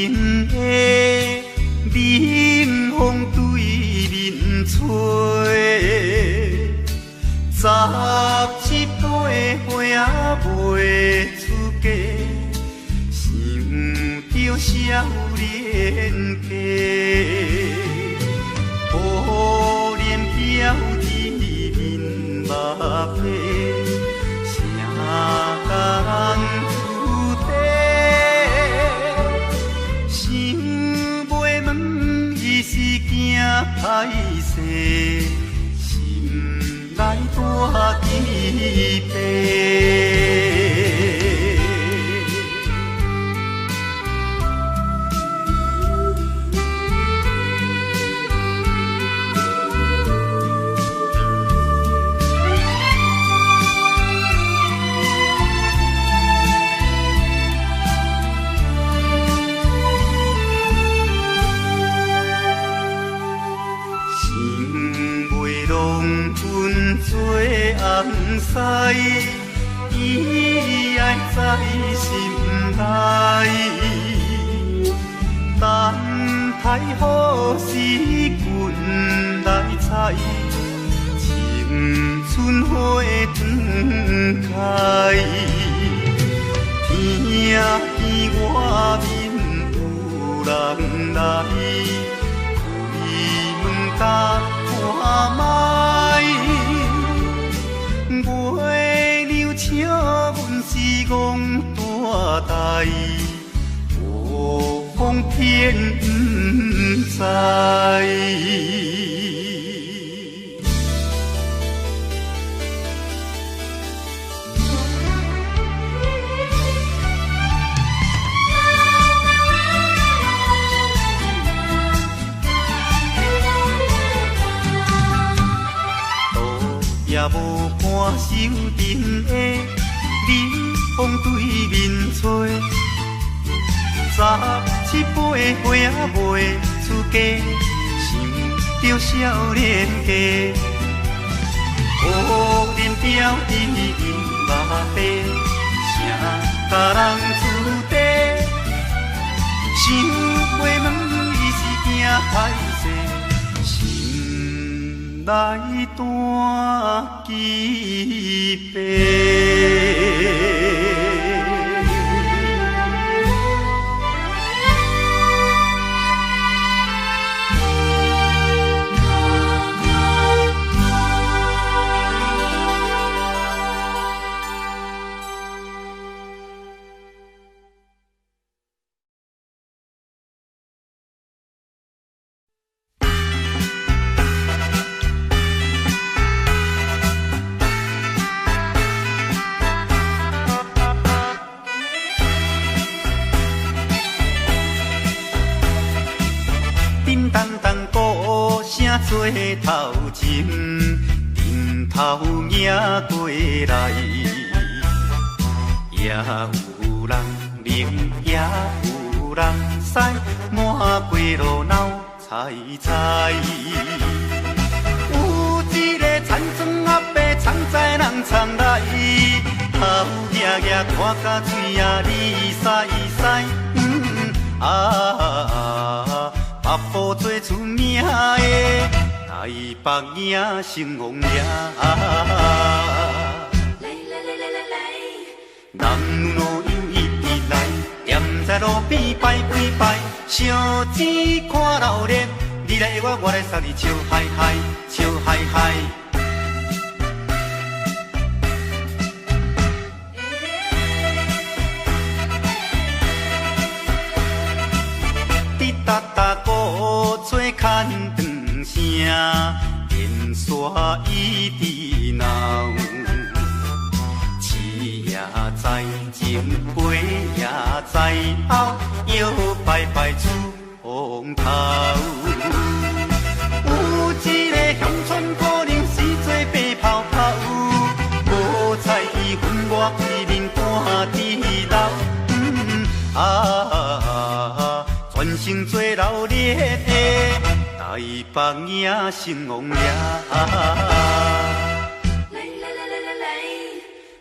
面的冷风对面吹，17杯花袂出嫁，想着少年家，可怜飘至面目白，谁甲人？歹势，心内大疑白。做红西，伊爱在心内，等待好时阮来采，青春花长开。听见外面有人来，开门甲看卖。月娘笑阮是戆大代，无风偏不知。也无看手顶的冷风对面吹，17杯花袂出嫁，想着少年家，可怜飘至面目白，谁甲人出地？想袂问伊是惊歹势，心内大疑白。做头前，顶头迎过来，也有人明，也有人使，满街路闹猜猜。有一个田庄阿伯藏在人藏来，头额额看甲嘴也哩塞塞，北部做出名的台北赢成王爷，男女老幼一直来，站在路边排几排，烧钱看热闹，你来我，我来送你笑嗨嗨，笑嗨嗨。哒哒鼓吹牵长声，电线一直闹。市也在前，背也在后，摇摆摆出风头。有一个乡村可能是做白泡泡，无彩伊分我一面看地老。全城做热烈的台北赢成王爷，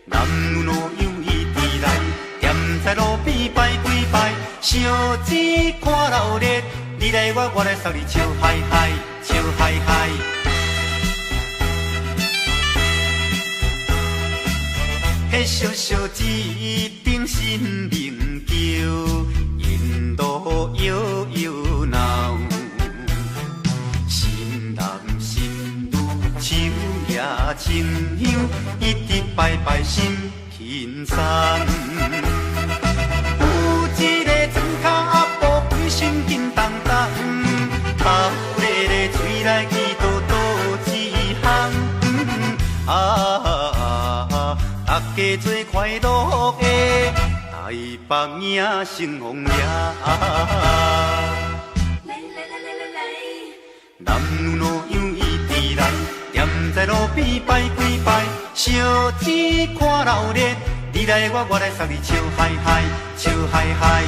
男女老幼一直来，站在路边排几排，烧钱看热烈，你来我来送你笑嗨嗨，笑嗨嗨。迄小小一柄新名叫，引路摇摇闹。新男新女手也亲香，一直拜拜心轻松。有一个庄脚阿婆规身紧当当，头咧咧嘴来去倒倒一项。大家做快乐的台北影成风呀！男女老幼伊直来，踮在路边摆几摆，烧钱看热烈，你来我来送你笑嗨嗨，笑嗨嗨。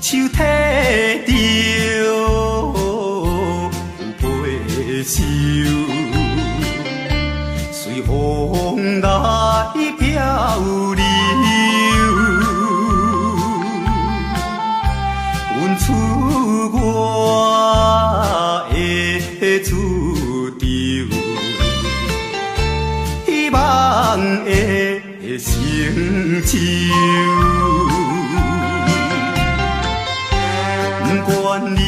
手提着有背手，随风来漂流。阮出我的厝场，希望会成就。不管你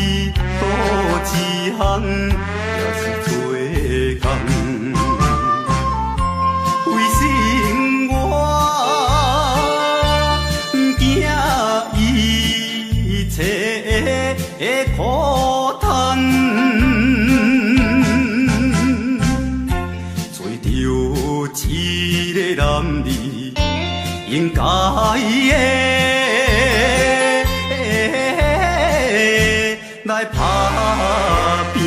倒一项，也是做工，为生活惊一切的苦叹，做着一个男儿应该的。来打拼，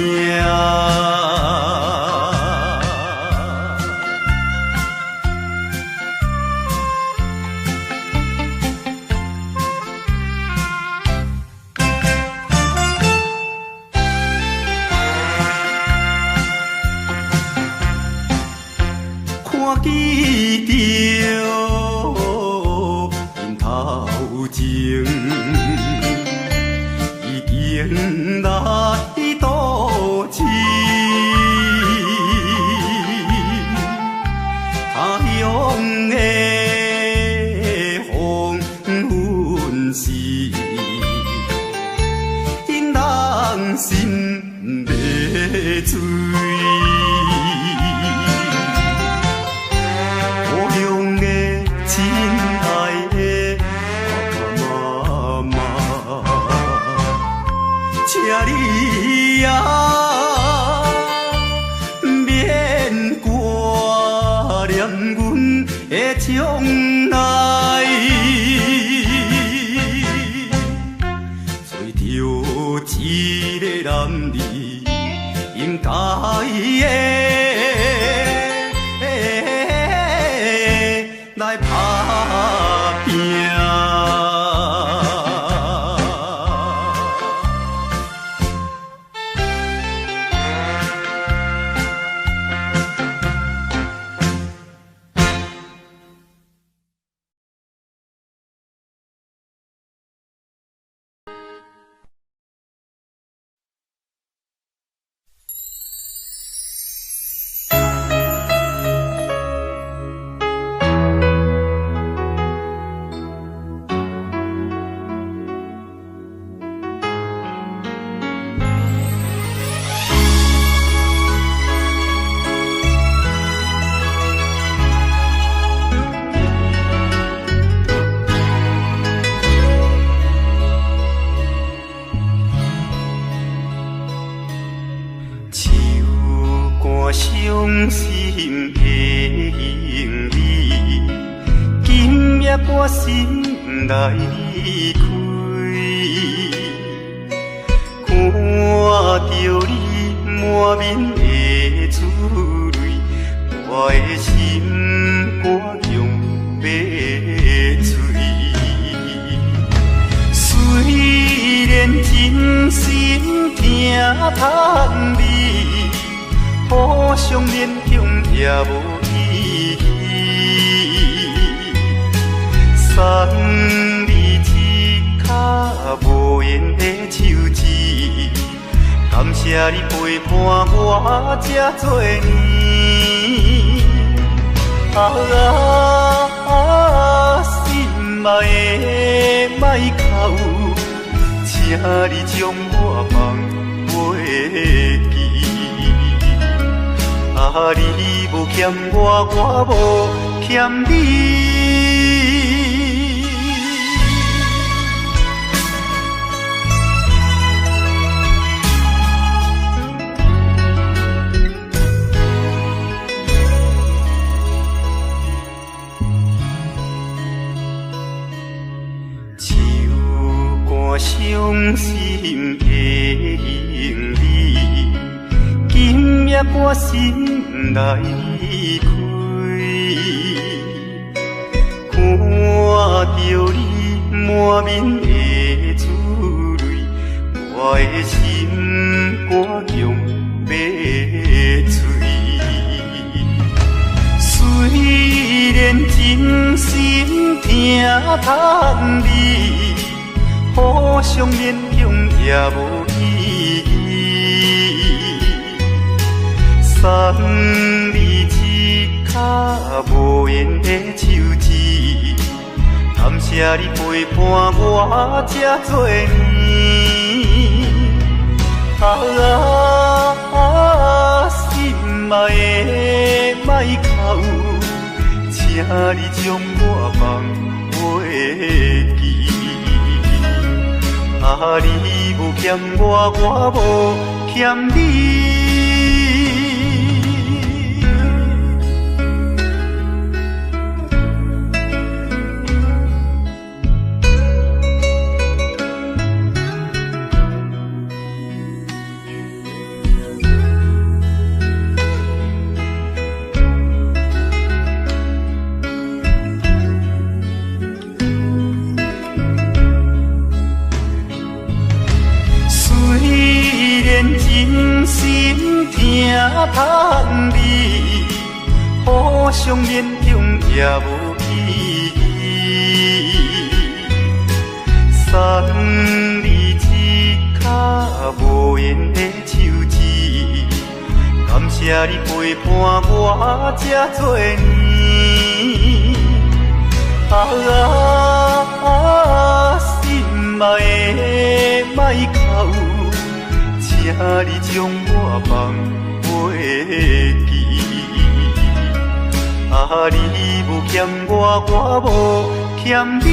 看见着因头前。迎来倒市，他乡的黄昏时，因人心迷醉。故乡的亲爱的爸爸妈妈。请你啊，免挂念阮的将来，做着一个男儿应该的来打拼。伤心的行李，今夜我心内离开，看着你满面的珠泪，我的心肝强要碎。虽然真心疼叹你。互相勉强也无意义，送你一脚无言的手指，感谢你陪伴我这多年。心爱的莫哭，请你将我放袂记。你无欠我，我无欠你。手竿伤心的行李，今夜我心内离开，看着你满面的珠我的心歌强要醉。虽然真心疼叹你，互相勉强也无意义。送你一卡无言的手指，感谢你陪伴我这多年。心爱的莫哭，请你将我放袂记。你无欠我，我无欠你。真心疼叹你，互相勉强也无意义。送你一卡无言的手指，感谢你陪伴我这多年。心爱的莫哭，请你将我放袂记。你无欠我，我无欠你。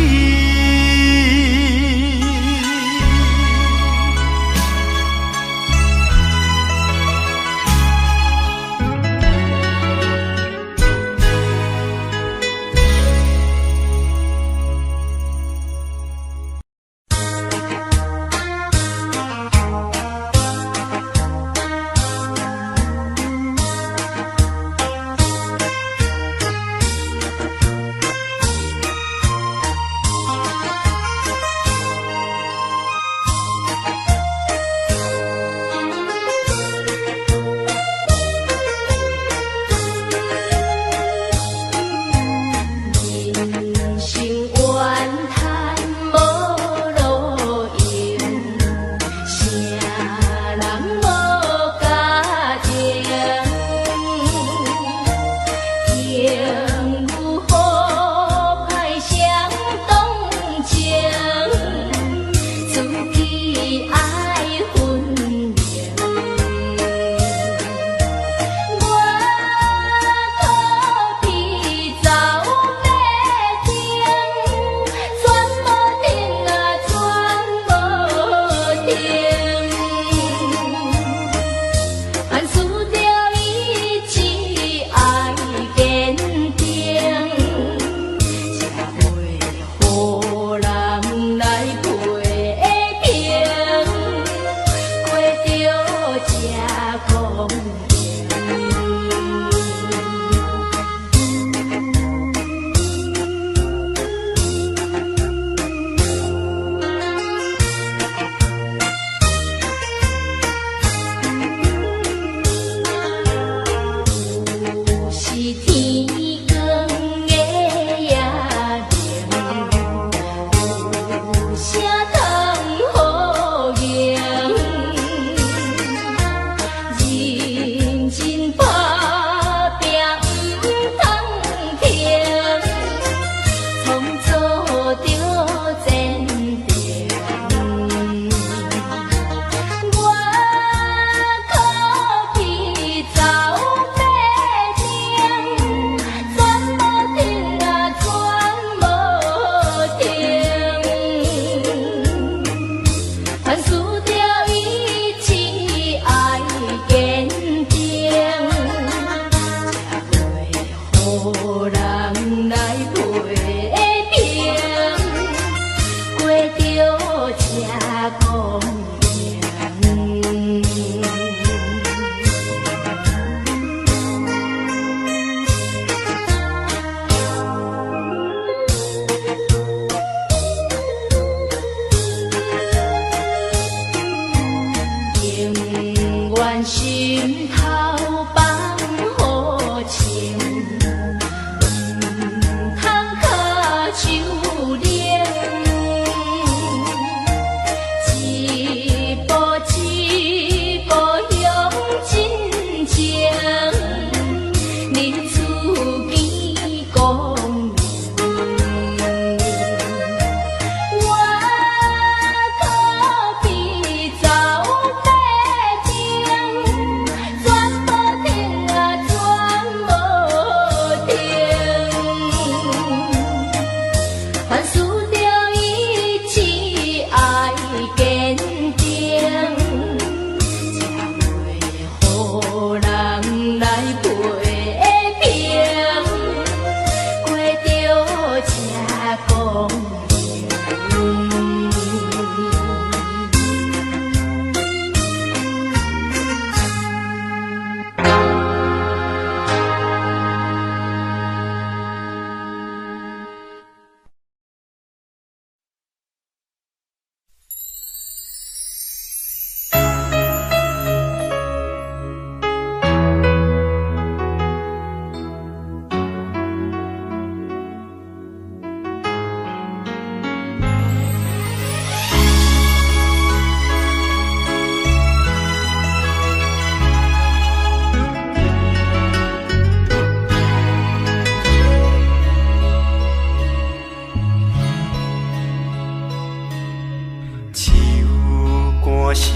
我伤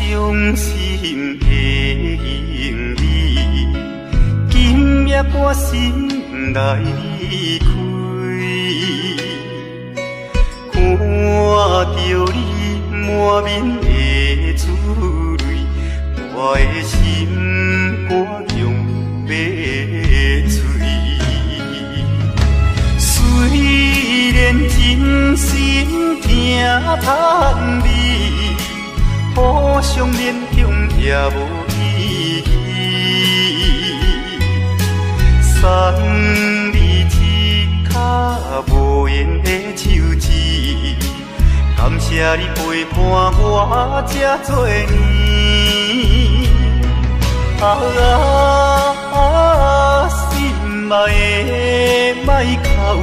心的行李，今夜我心来离开，看着你满面的珠泪，我的心肝强要碎。虽然真心疼叹你，互相勉强也无意义。送你一脚无言的手指，感谢你陪伴我这多年。心爱的莫哭，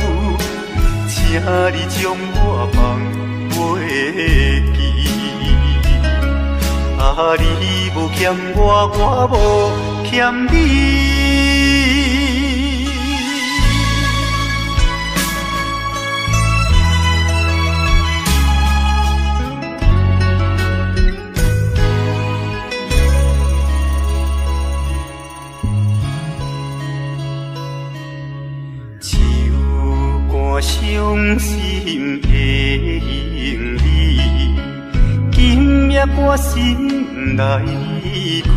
请你将我放袂记。你无欠我，我无欠你。伤心的行李，今夜我心来离开，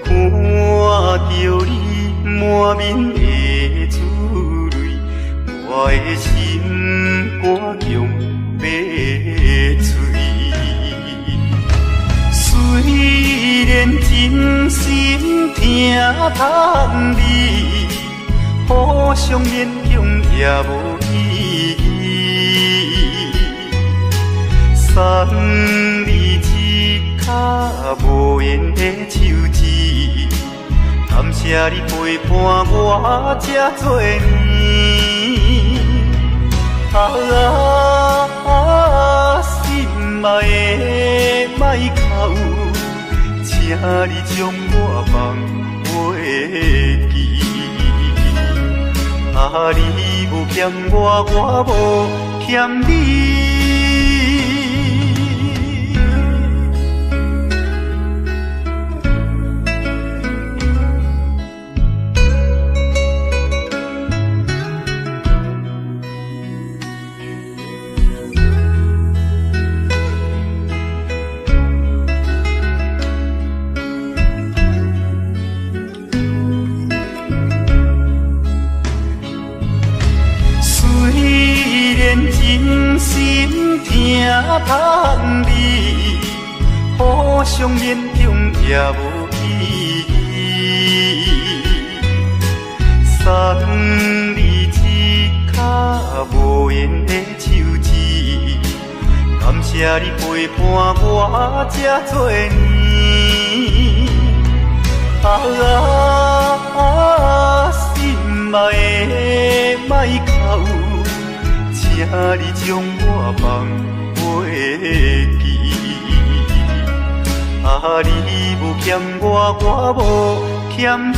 看着你满面的珠泪，我的心肝强要碎。虽然真心疼叹你，互相勉强也无意义。送你一脚无言的手指，感谢你陪伴我这多年。心爱的莫哭，请你将我放袂记。你无欠我，我无欠你。真心疼叹你，互相勉强也无意义。送你一脚无言的手指，感谢你陪伴我这多年。心爱的莫哭，请你将我放袂记。你无欠我，我无欠你。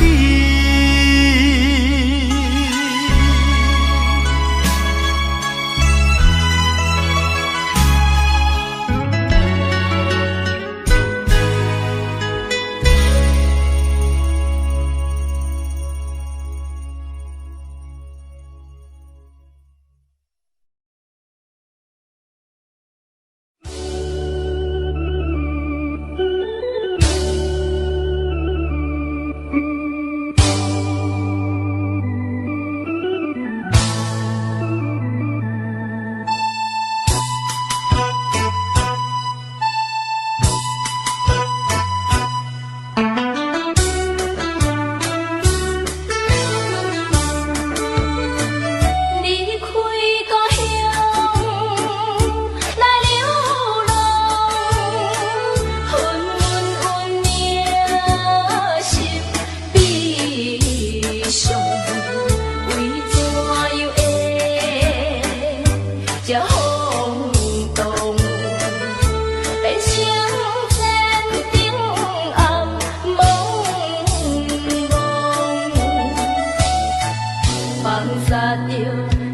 着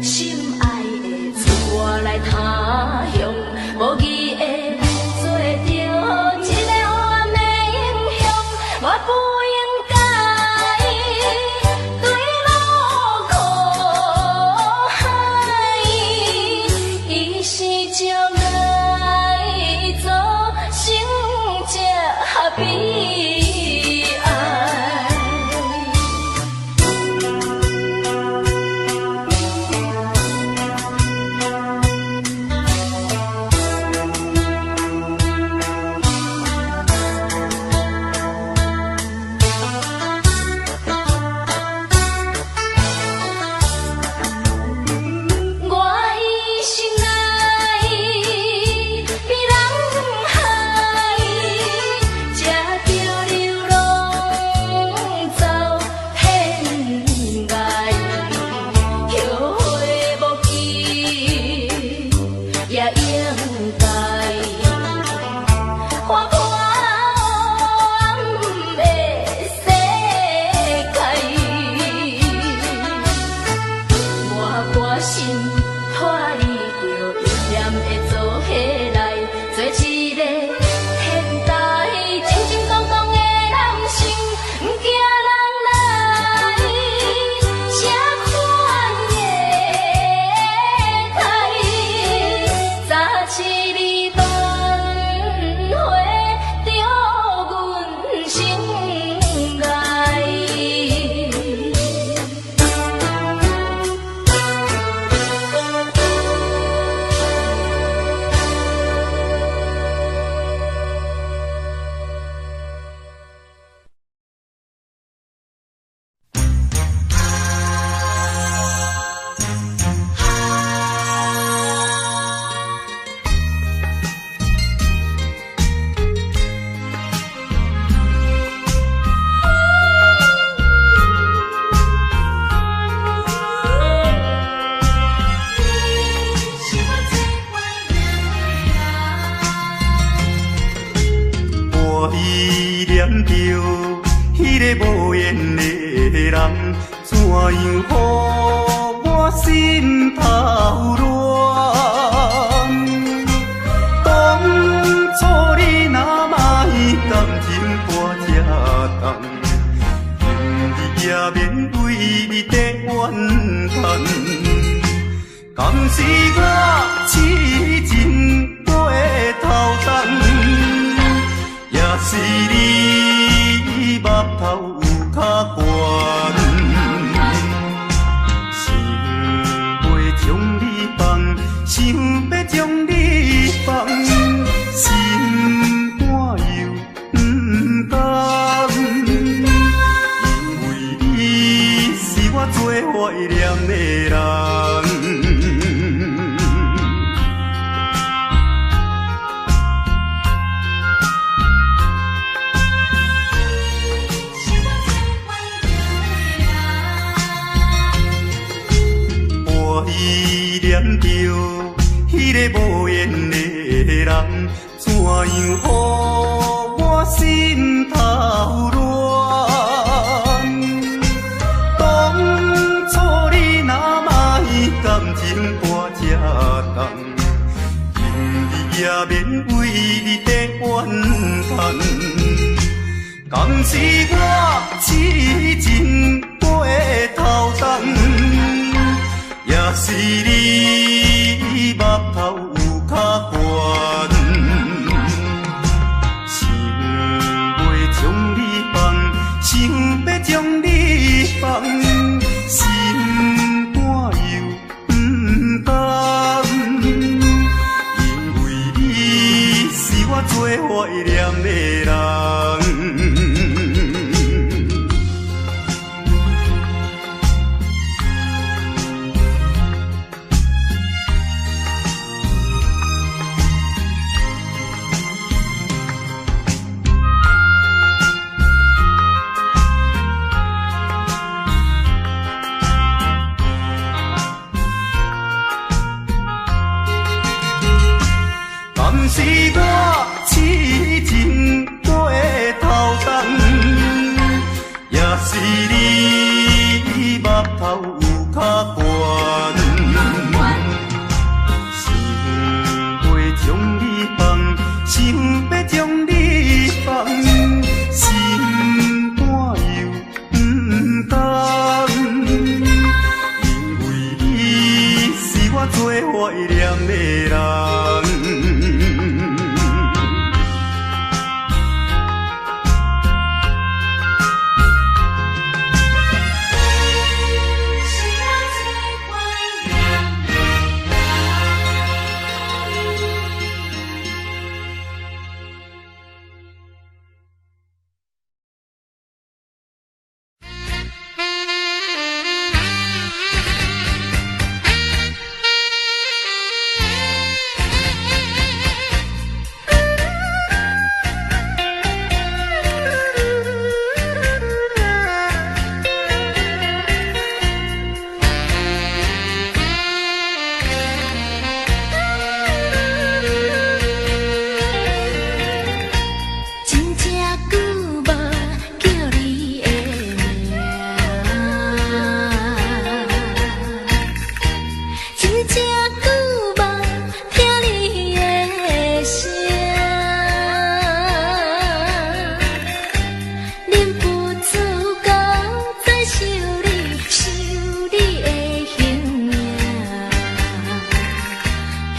心爱的，出我来他乡，无义的。悲哀。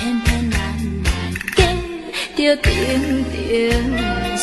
偏偏咱来过着顶顶山。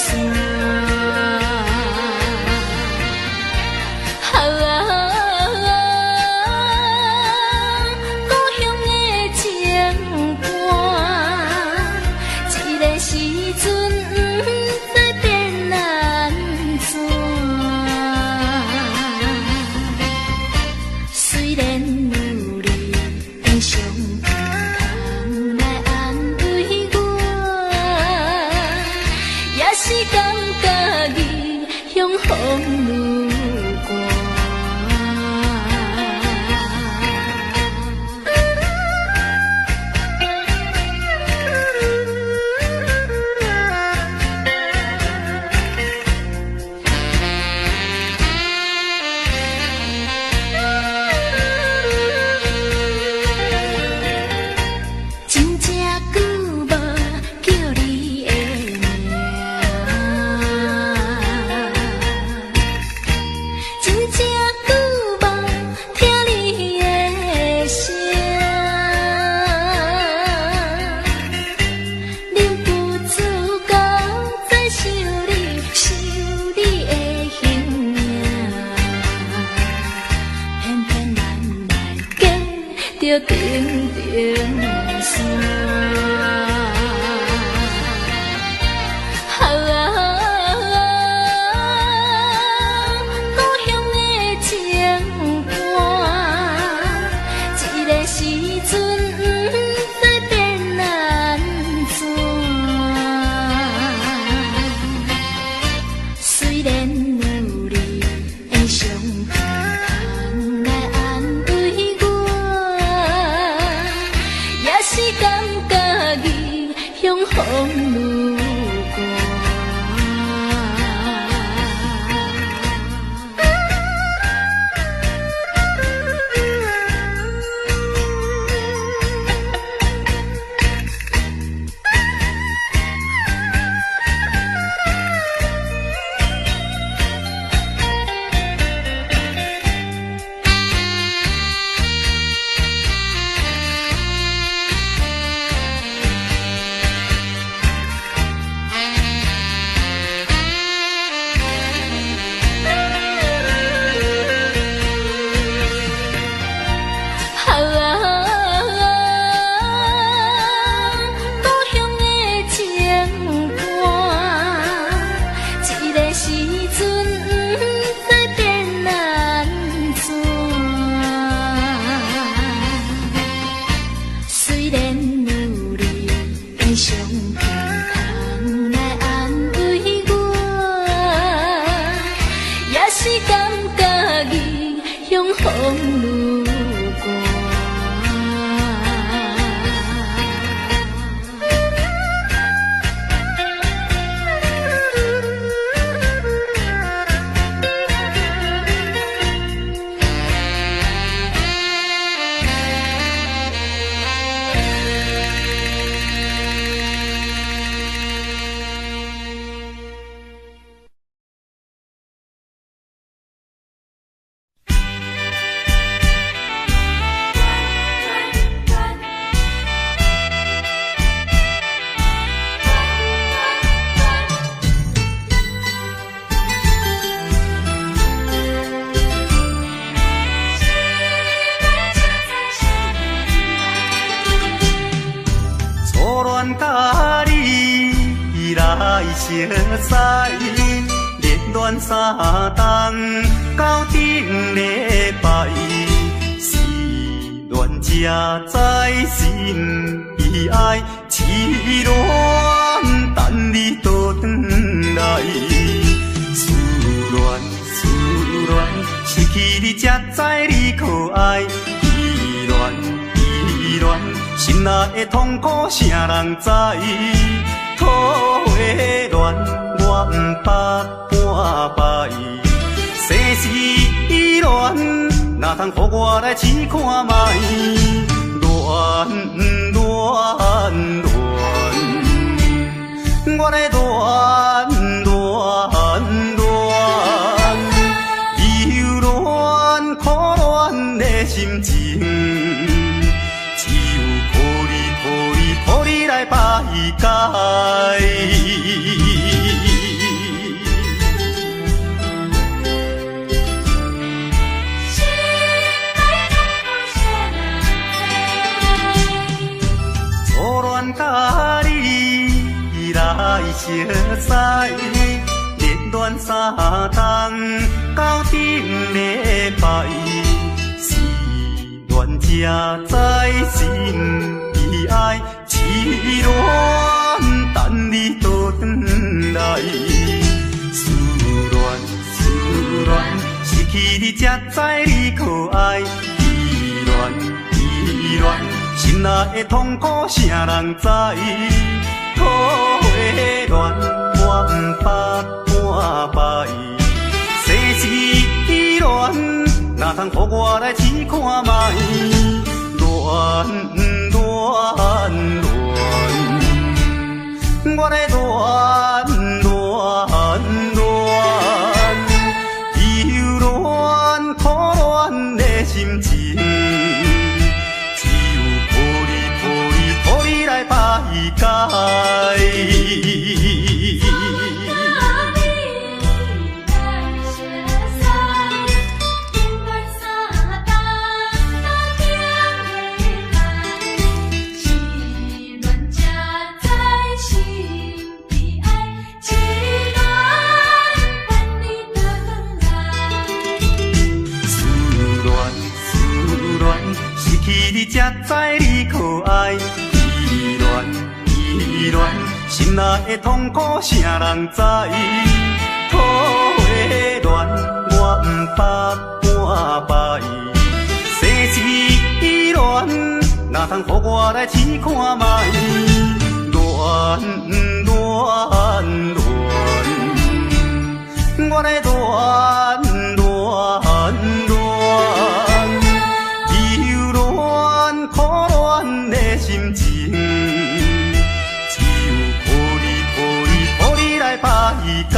着顶顶山。熟悉，热恋三冬到顶礼拜，是恋才知心意爱，痴恋等你倒转来，思恋，失去你才知你可爱，依恋，心内的痛苦啥人知？土的恋，我不捌半摆。生死恋，哪通予我来试看卖？恋，我来忧恋苦恋的心情，只有抱你解。初恋甲你来相识，恋恋3冬到顶礼拜，是恋才知心悲哀，痴恋等你倒转来。思恋，失去你才知你可爱，依恋，心内的痛苦啥人知？土的恋，我不捌半摆。世事恋，哪通予我来试看卖？恋，我的恋，忧恋苦恋的心情。来排解。思恋，失去你才知你可爱。依恋，心内的痛苦啥人知？土的恋，我不捌半摆。世事恋，哪通予我来试看卖？恋，我的恋，忧恋苦恋的心情。排解。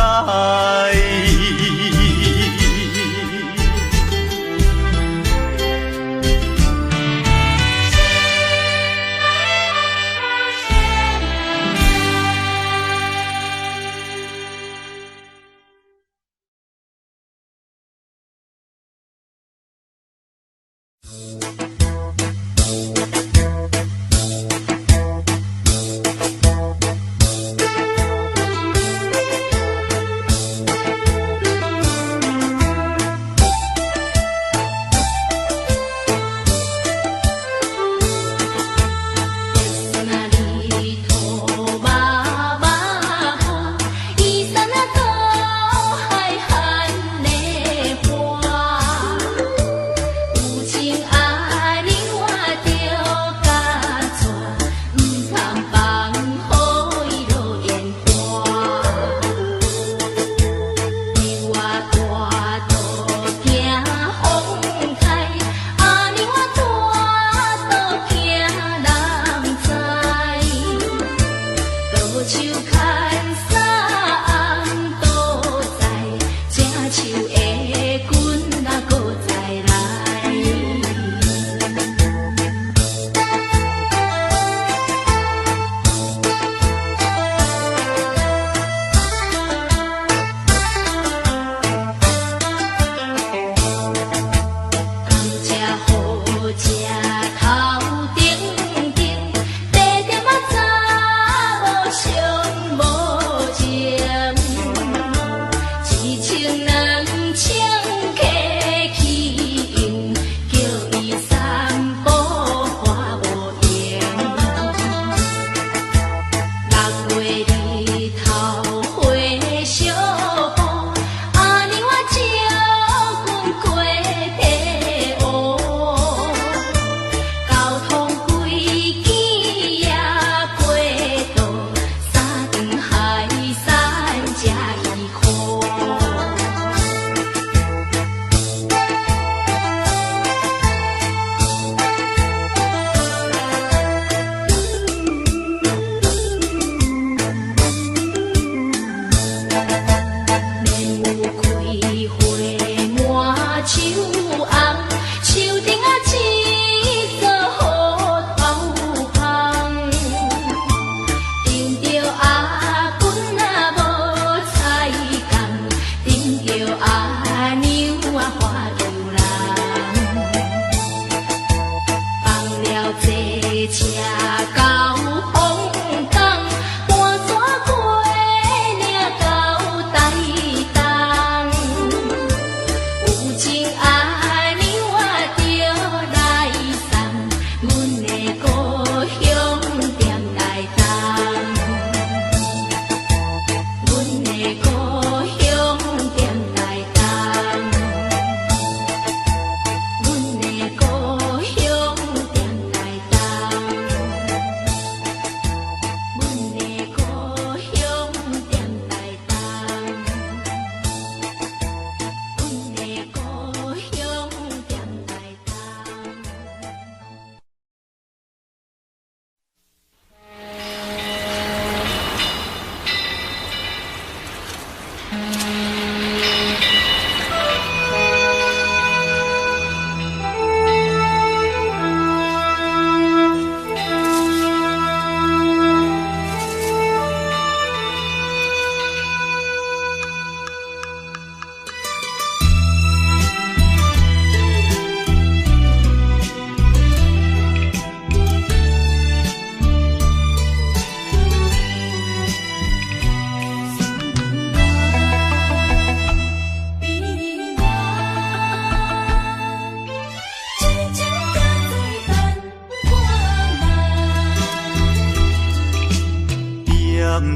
在码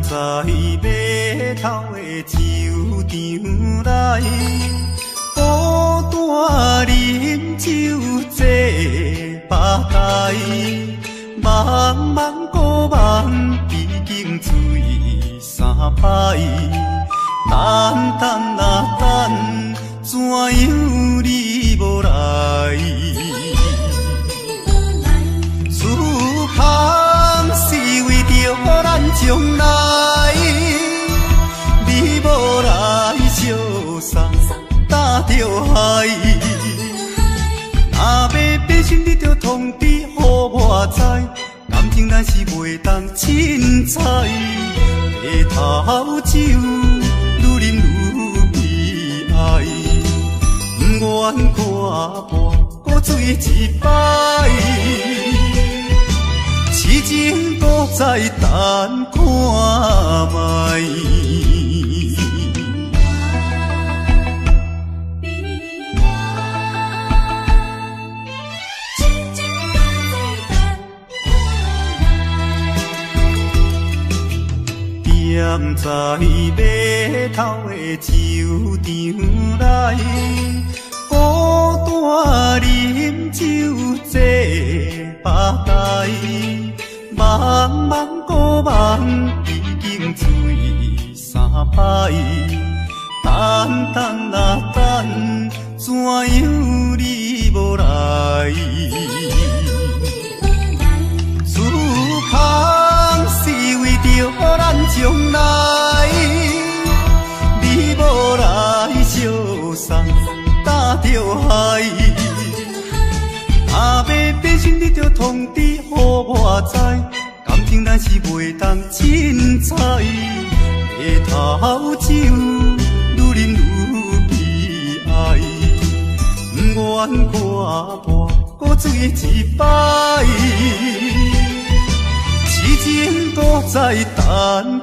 头的酒场内，孤单饮酒坐吧台，茫茫古梦已经醉三摆，等等啊等，怎样你无来？此空是为着咱将来，你无来相送，打着海。若要变心，你着通知予我知，感情咱是袂当凊彩。下头酒愈啉愈悲哀，不愿看破搁醉一摆。痴情搁再等看卖。踮在码头的酒场内，孤单饮酒坐吧台，茫茫古梦已经醉三摆，等等啊等，怎样你无来？此空是为着咱将来，你无来相送，打着海。若要变心，你着通知予我知，感情咱是袂当凊彩。下头酒愈啉愈悲哀，不愿看破搁醉一摆。痴情搁再等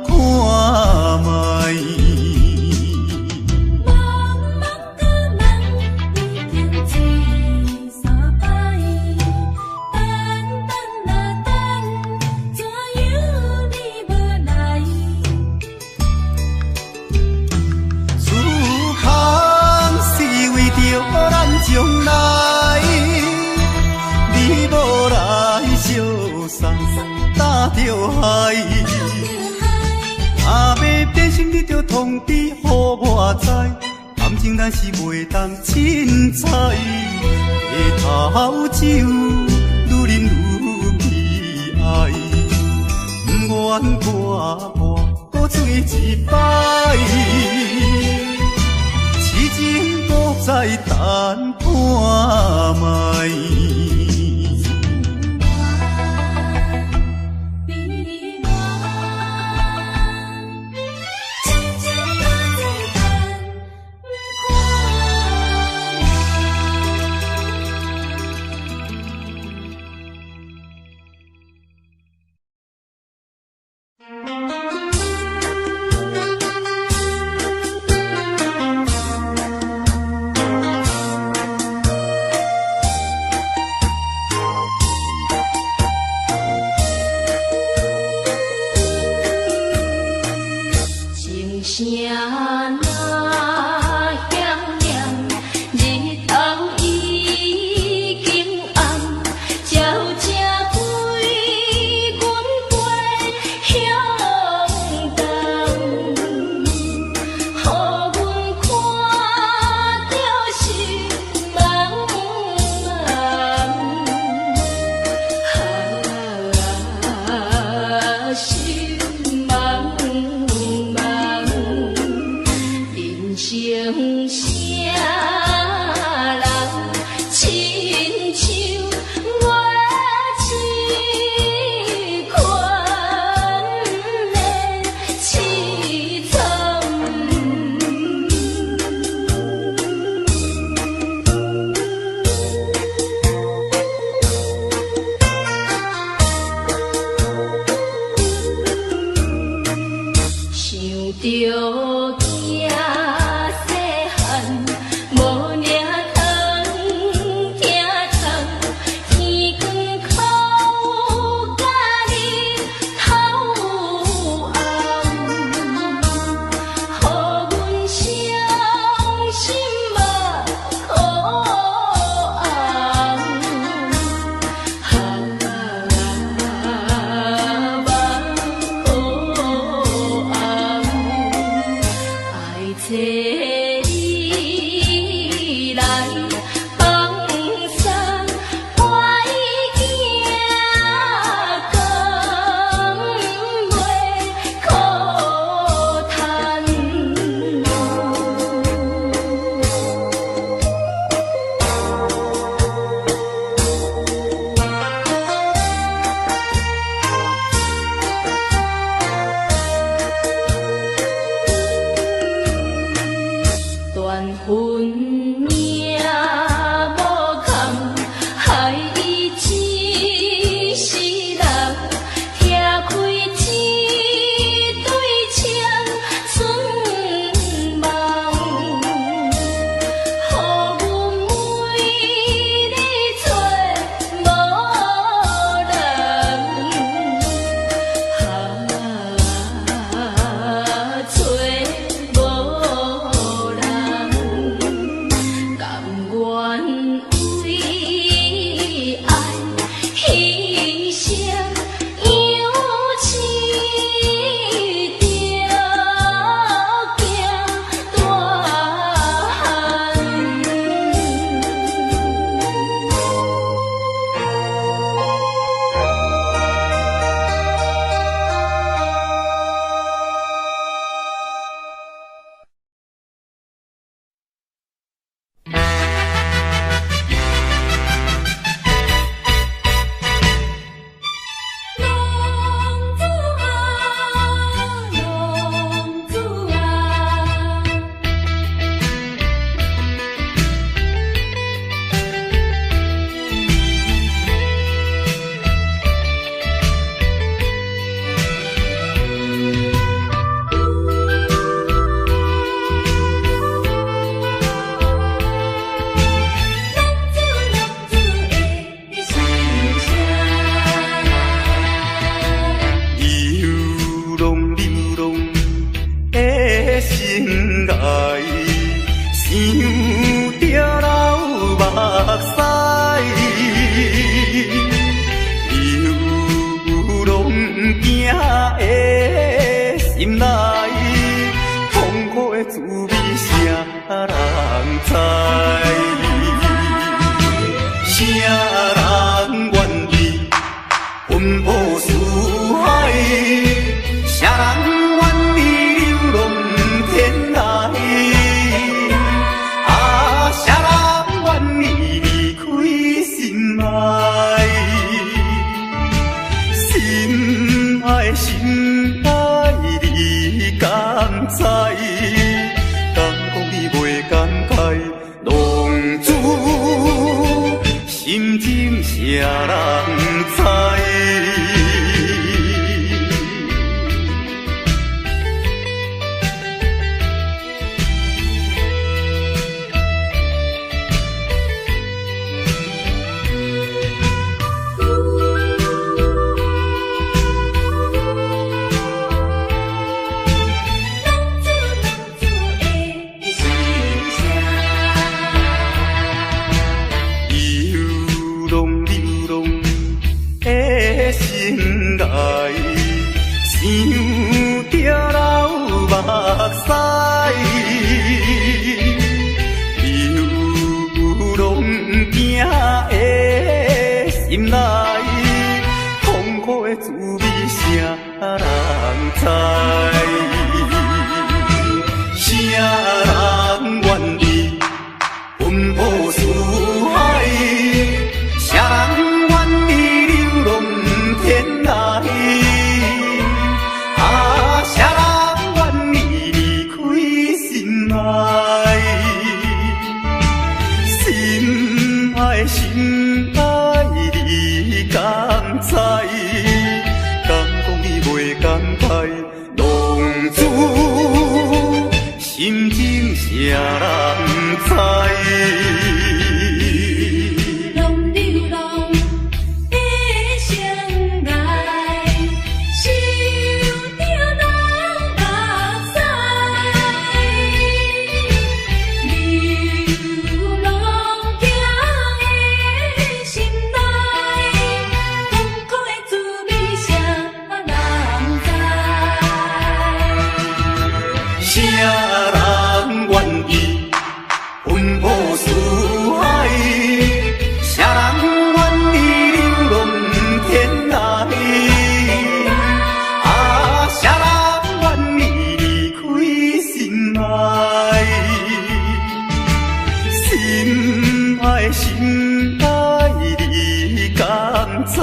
看卖。将来，你无来相送，打着海。若要变心，你着通知予我知，感情咱是袂当凊彩。下头酒愈啉愈悲哀，不愿看破搁醉一摆。痴情搁再等看卖。心爱你敢知？敢讲你袂感慨，浪子心情谁人知？心内痛苦的滋味，谁人知？谁人愿意奔波四海？谁人愿意流浪天涯？啊，谁人愿意离开心爱？心爱心爱。你敢知？敢讲你袂感慨？浪子心情谁人知？流浪的相爱，受着人目屎。流浪行的心内。痛苦的滋味，谁人知？谁人愿意奔波四海？谁人愿意流浪天涯？啊，谁人愿意离开心爱？心爱心爱，你敢知？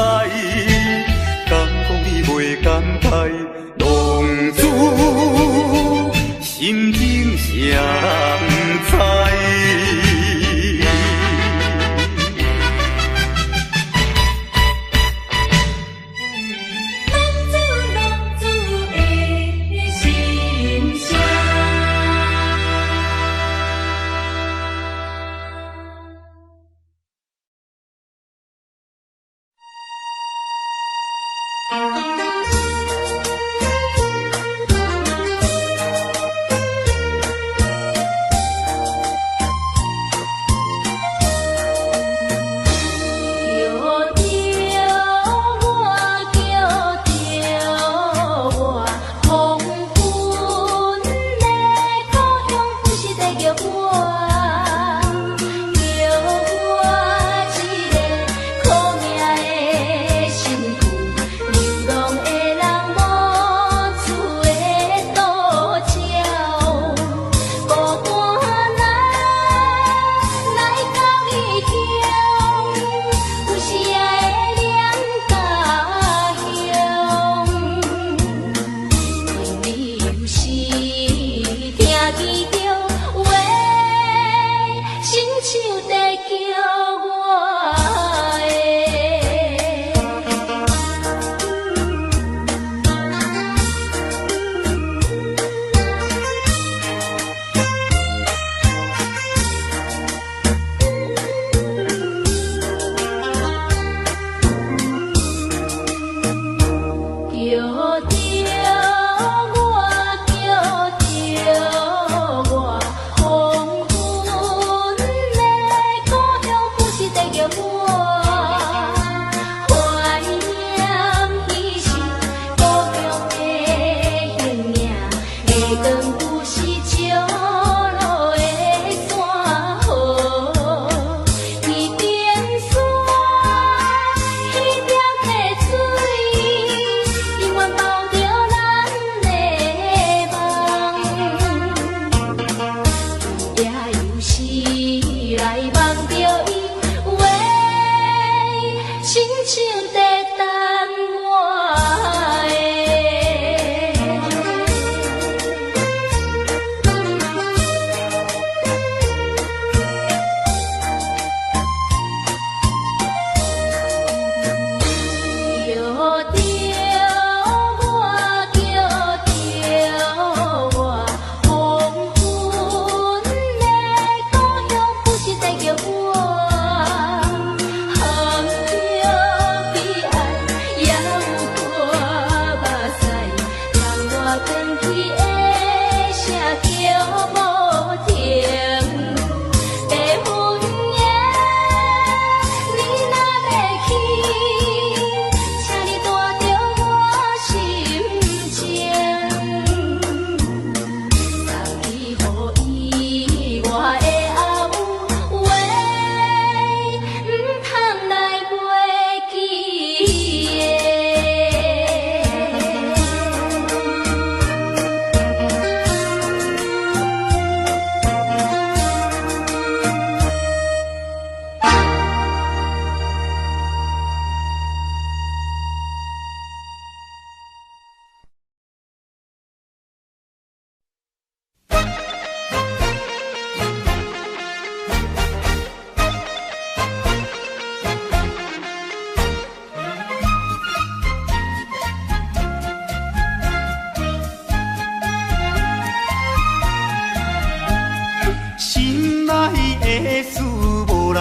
敢讲你袂感慨？浪子心情谁人知？浪子的心声。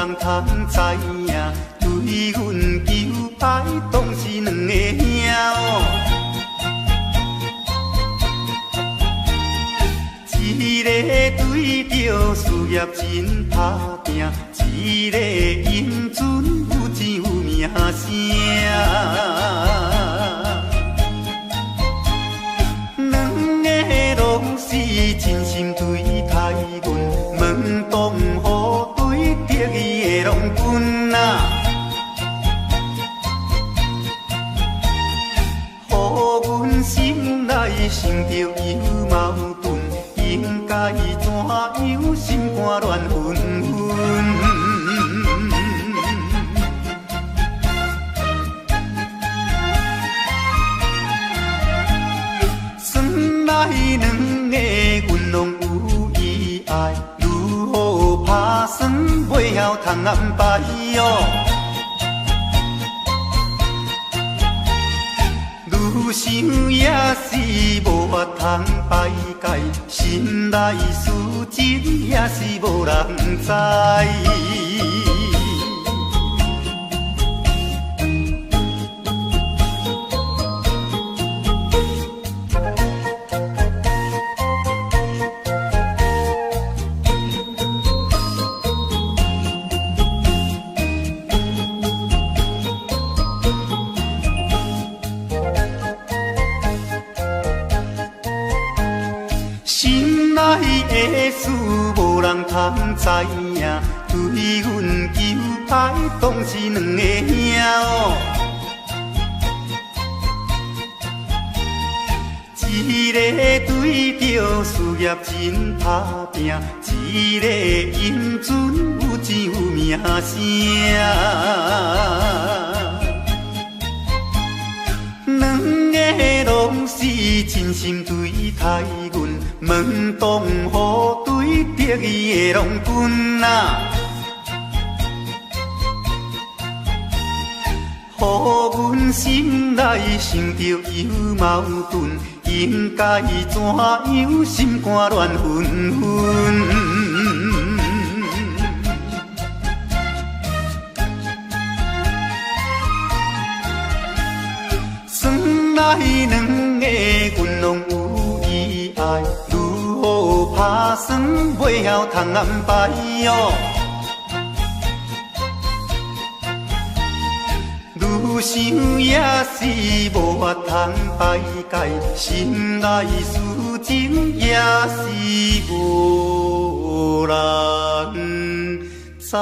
人通知影，对阮求爱当是两个兄哦。一个对着事业真打拼，一个英俊有钱有名声。两个拢是真心对待阮，门当户对得意的郎君啊，予阮心内生着有矛盾。应该怎样心肝乱纷纷？算来两个阮拢有意爱，如何打算袂晓通安排哦？愈想也是无法通排解，心内事情也是无人知。的事无人通知影，对阮求爱当是两个兄哦。一个对着事业真打拼，一个英俊有钱有名声。两个拢是真心对待阮，门当户对得意的郎君啊，予阮心内生着有矛盾，应该怎样心肝乱纷纷？来两个阮拢有意爱，如何打算袂晓通安排哦？愈想也是无法通排解，心内事情也是无人知。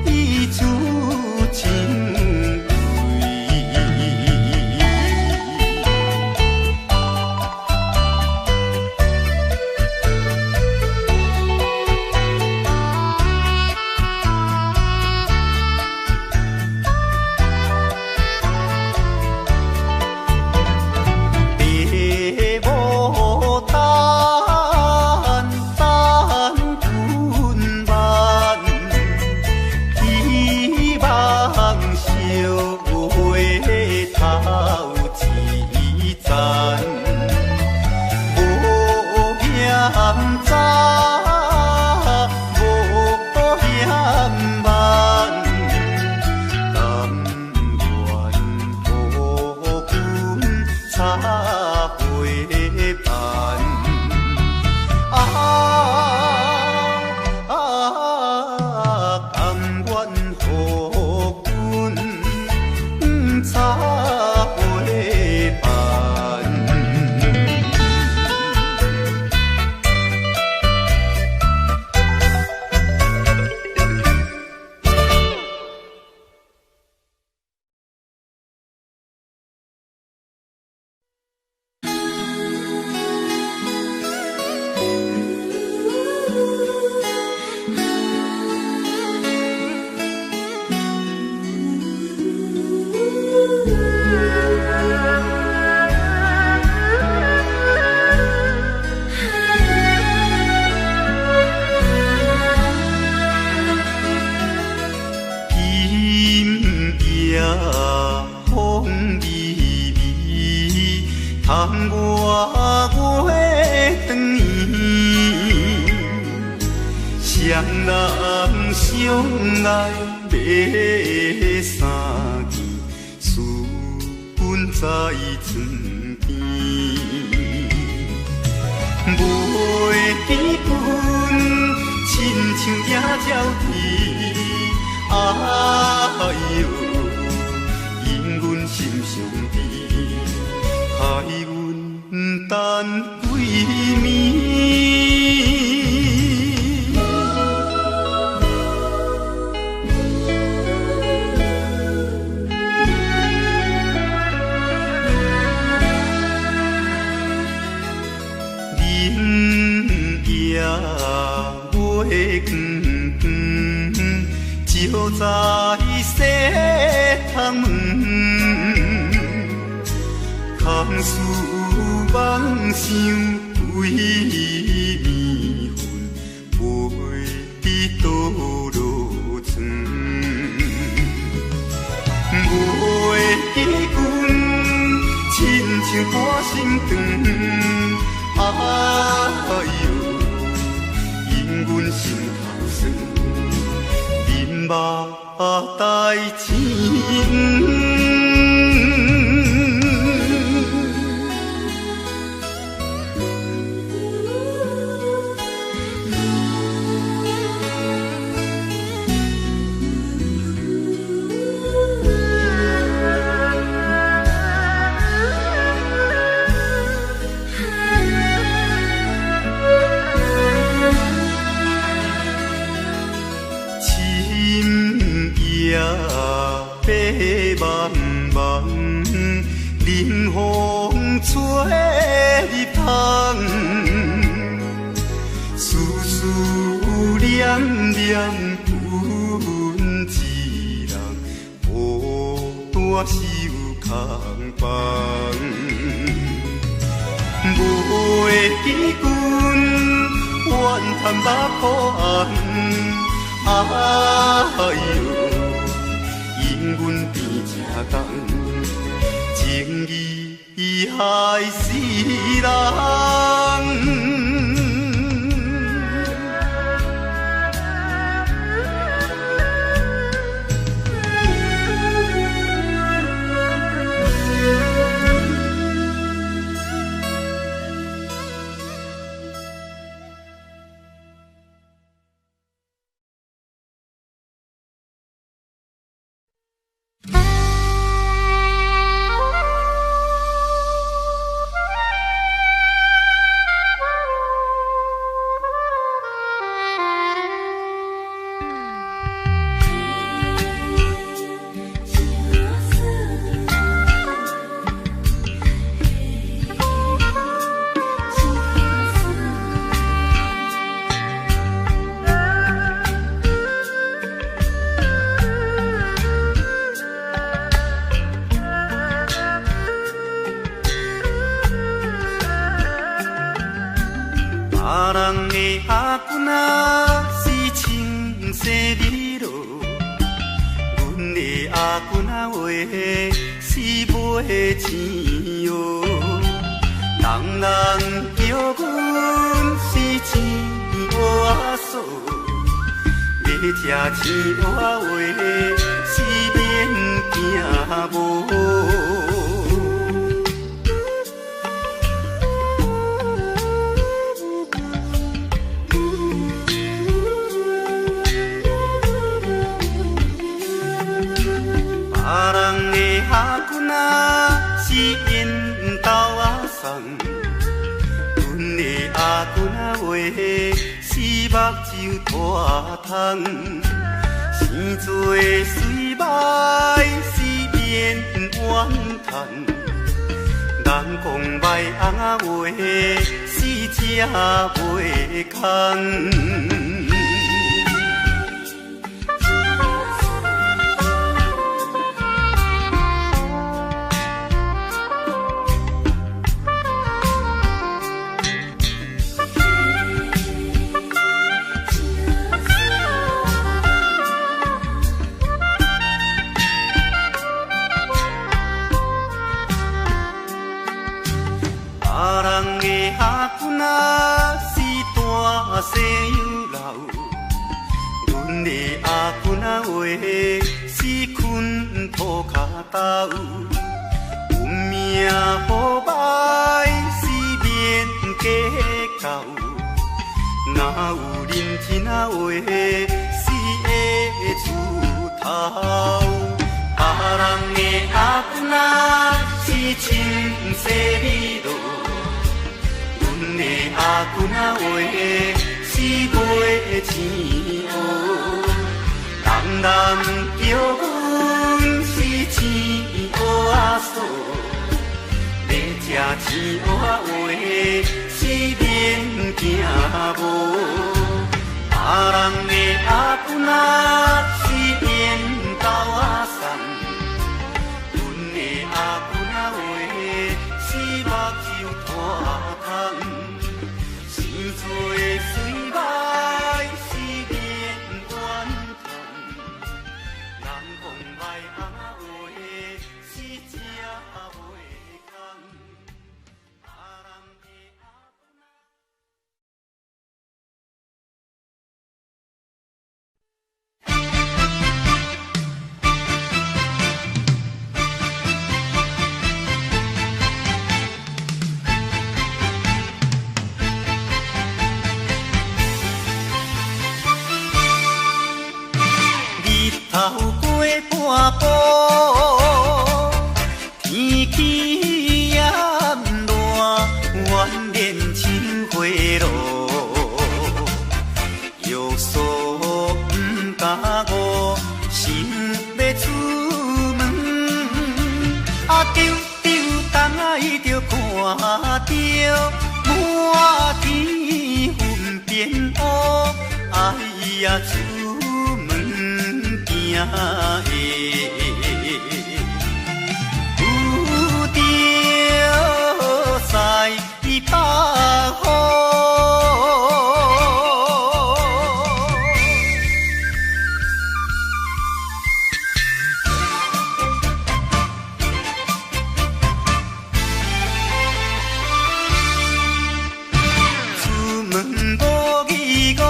伊出情窗外月长圆，双人相爱要三更，思阮在床边。袂记阮亲像野鸟啼，哎哟，因阮心上悲。害阮等几暝，林夜月光光，照在西窗门。空思梦想归暝昏，飞倒落床。袂记阮亲像大心肠，哎哟，因阮心头酸，忍目代情。夜白茫茫，冷风吹入窗，思思念念阮一人，孤单守空房。袂记阮怨叹目苦红，哎哟。因阮变正重，情义害死人。阿君啊是青色美罗，阮的阿君啊话是买钱哟，人人叫阮是钱我嫂，要吃钱我话是免惊无。别人的阿君啊是缘投啊送，阮的阿君啊话是目睭拖窗，生做水歹是免怨叹，人讲歹翁啊话是吃袂空。阿君啊是大西有老，阮的阿君啊话是困土脚豆，有命好歹是免计较，哪有认真啊话是会出头。别人的阿君啊是青色美罗，阮的阿君啊话是买钱哦，人人叫阮是钱乌仔嫂，要吃钱乌仔话是免惊无。别人的阿君啊是缘投啊送，阮的阿君啊话是目睭拖窗，生做水歹是免怨叹，人讲歹翁啊话是吃袂空。别人的阿君啊。透过半步，天气炎热，怨念像花落，约束不敢误，想要出门，丢东爱着看着满天云变乌，哎呀出门惊的。有着西北风。出门无义务，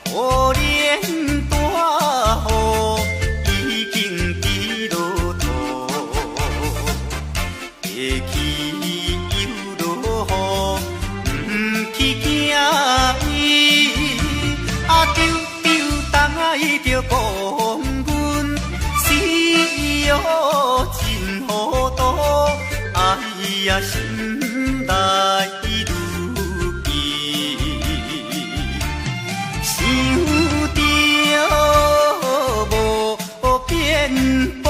可怜大雨已经滴落土，会去又落雨，不去惊伊。丢东爱着讲阮死哟真糊涂，哎呀心内如记，想着无变步。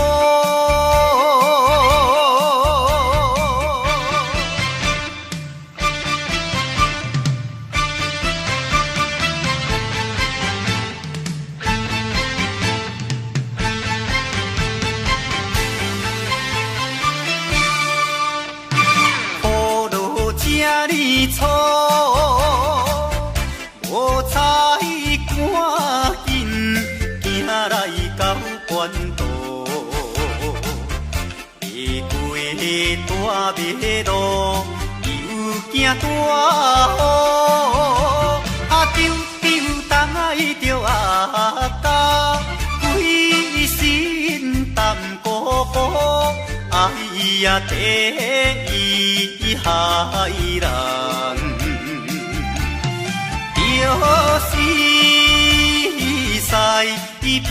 大马路，又惊大雨，丢东爱着阿家，规身淡薄薄，哎呀，第一害人。就是西北风。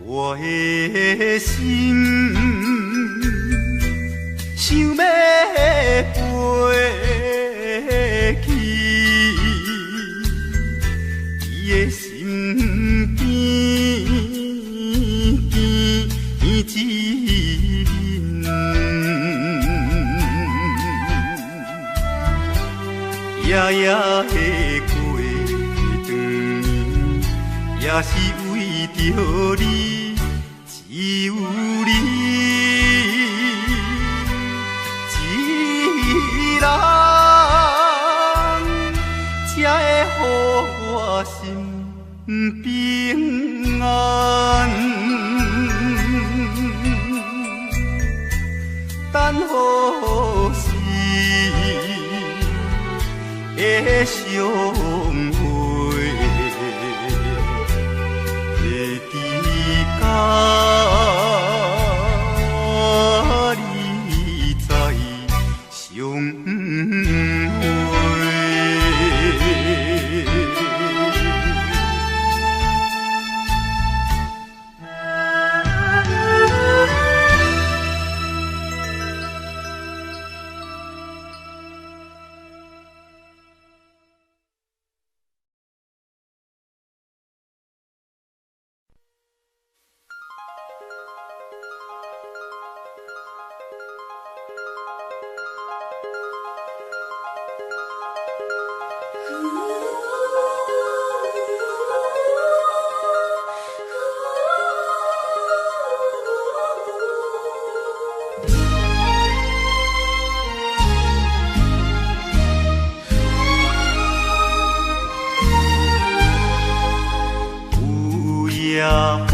我的心想要飞去，伊的心边见一面，夜夜的过长年，也是为着你。只有你一人，才会予我心平安。等何时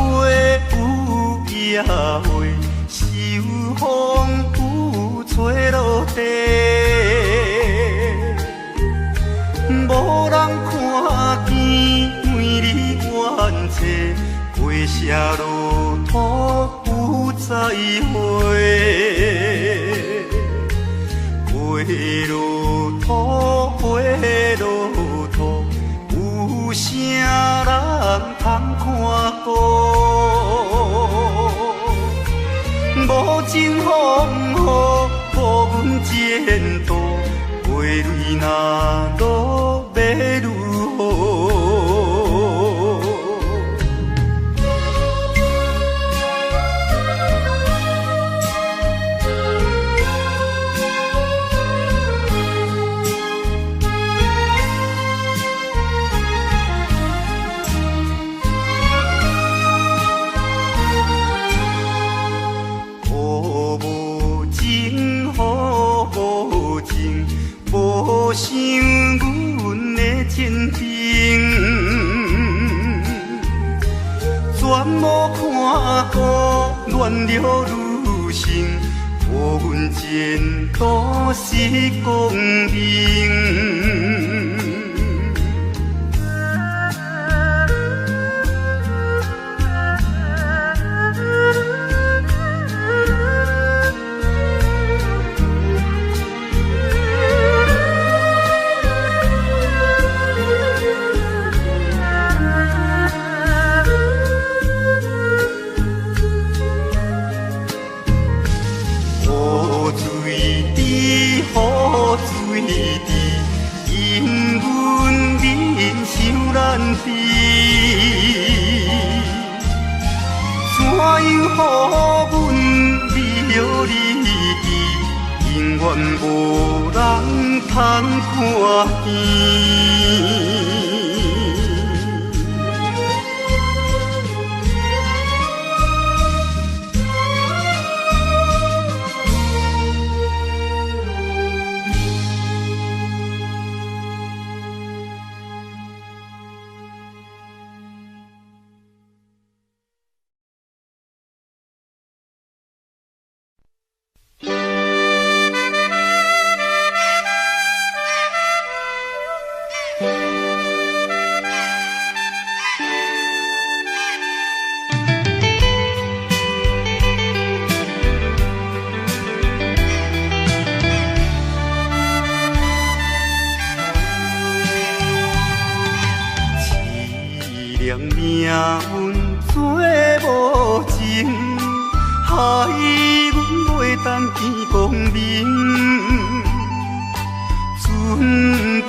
有野花，秋风有吹落地，无人看见每日怨嗟，花谢落土有再会。花落土，花落土，有啥人通看顾？无情风雨，无阮前途，花蕊若落要如何？无想阮的真情，全无看过恋了愈深，无阮前途是光明。怎样予阮离了你枝，永远无人通看见。命运做无情，害阮袂当见光明。船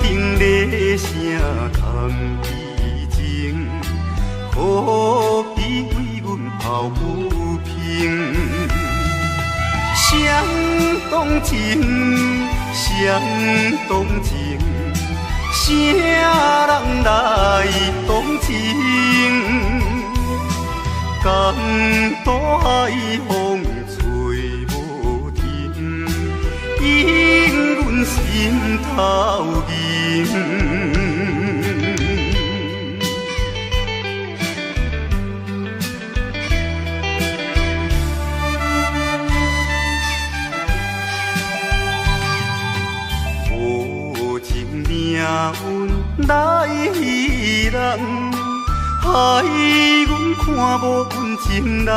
顶咧声空悲情，可比为阮抱不平。相同情，相同情。啥人来同情？江大海风吹无停，引阮心头凝。命运来戏人，害阮看无阮情人。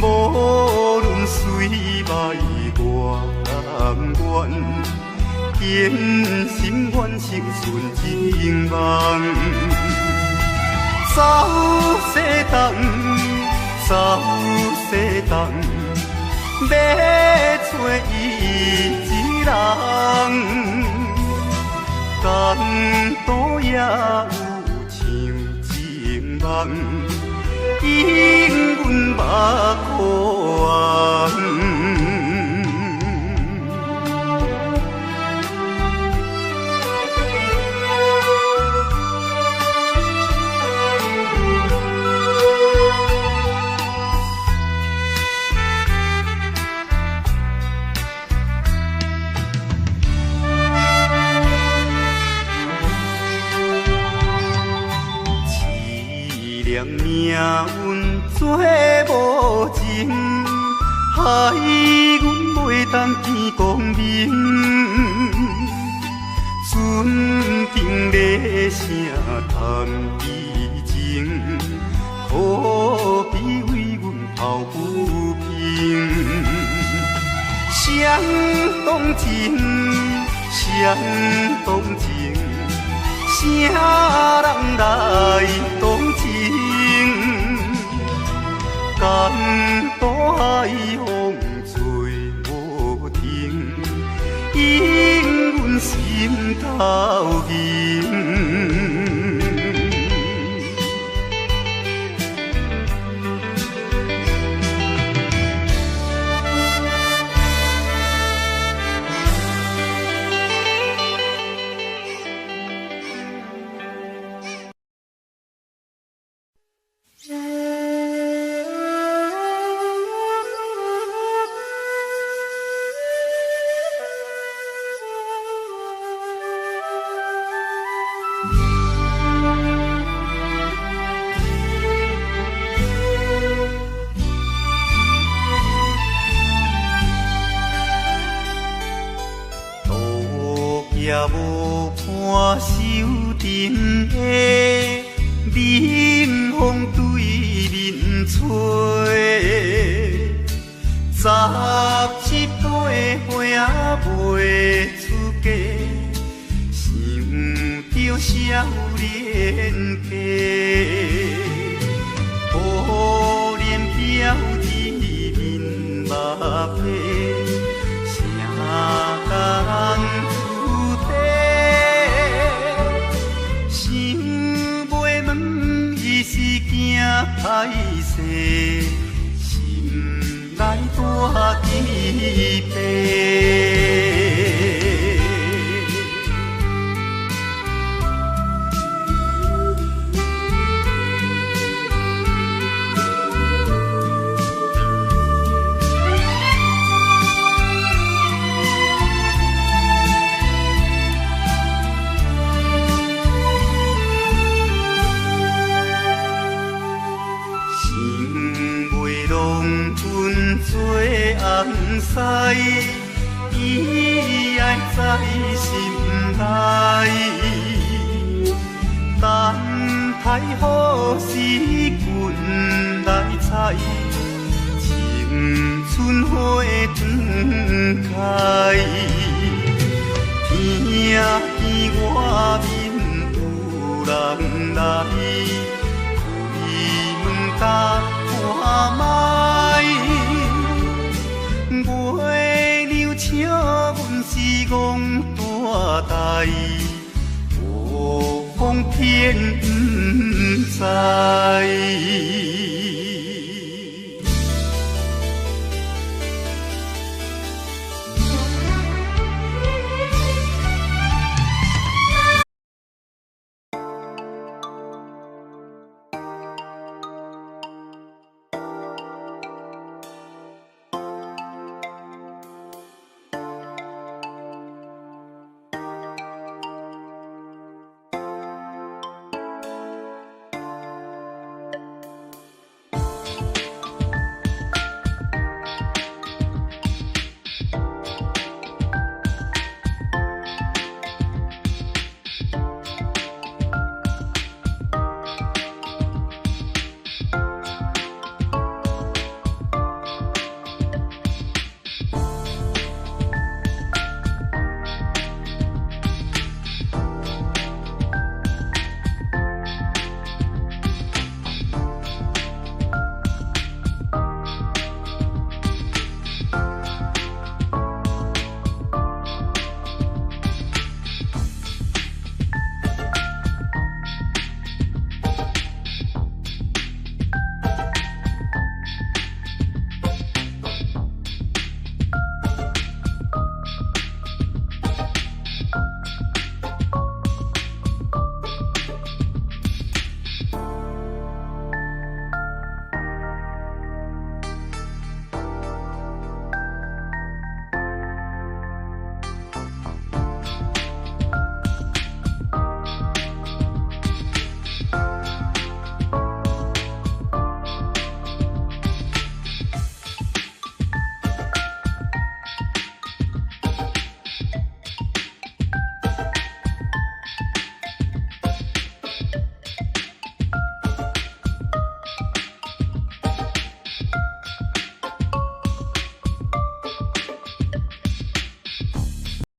无论水歹我甘愿，坚心愿成顺情梦。走西东，走西东，要找伊。人，江岛也有像情梦，引阮目眶。让命运做无情，害阮袂当见光明。船顶咧声谈意情，可比为阮抱不平。相同情，相同情，啥人来同情？江大海风吹无停，引阮心头凝。也无伴手顶的冷风对面吹，十七岁花袂出嫁，想着少年家，可怜飘一面目皮，啥人？是惊歹势，心内大疑白。做红丝，伊爱在心内，等待好时阮来采，青春花长开。听见外面有人来，开门打看卖。月娘笑阮是戆大代，无风偏不知。